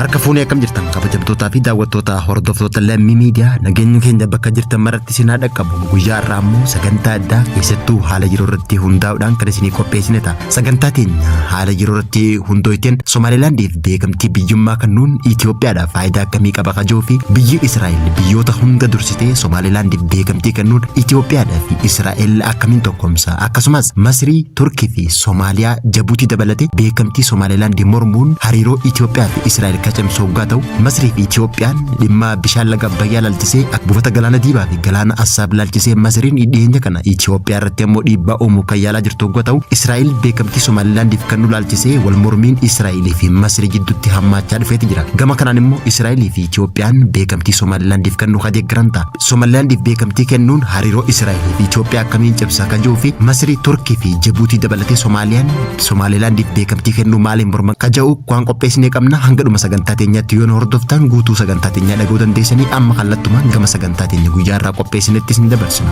Harka fuunee akkam jirtan kabajamtootaa fi daawwattoota hordoftoota lammii miidiyaa nageenyi keenya bakka jirtan maratti isin haa dhaqqabu. Guyyaa irraa immoo sagantaa addaa keessattuu haala yeroo irratti hundaa'uudhaan kan isinii qopheessine ta'a. Sagantaa teenya haala yeroo irratti hundooyteen Somaalilaandiif beekamtii biyyummaa kennuun Itoophiyaadhaaf faayidaa akkamii qaba kajoo fi biyyi Israa'el biyyoota hunda dursitee Somaalilaandiif beekamtii kennuun Itoophiyaadhaa fi Israa'el akkamiin tokkomsa akkasumas Masrii, Turkii fi Somaaliyaa Jabuutii dabalatee beekamtii Somaalilaandii mormuun hariiroo Itoophiyaa fi Israa'el kacamsoo gaa ta'u Masrii fi Itoophiyaan dhimma bishaan laga Abbayyaa laalchisee buufata galaana Diibaa fi galaana Assaab laalchisee Masriin dhiyeenya kana Itoophiyaa irratti immoo dhiibbaa uumuu kan yaalaa jirtu gaa ta'u Israa'el beekamtii Somaalilaandiif kennu laalchisee wal mormiin Israa'el fi Masrii gidduutti hammaachaa dhufeeti jira. Gama kanaan immoo Israa'el fi Itoophiyaan beekamtii Somaalilaandiif kennu kadeeggaran ta'a. Somaalilaandiif beekamtii kennuun hariiroo Israa'el fi Itoophiyaa akkamiin cabsaa kan jiruu fi Masrii, Turkii fi Jabuutii dabalatee Somaalilaandiif beekamtii kennuu maaliin morman kaja'u waan qopheessinee qabna hanga dhuma sagantaa teenyaatti yoo hordoftan guutuu sagantaa teenyaa dhaga'uu dandeessanii amma kallattumaan gama sagantaa teenya guyyaa irraa qopheessinetti isin dabarsina.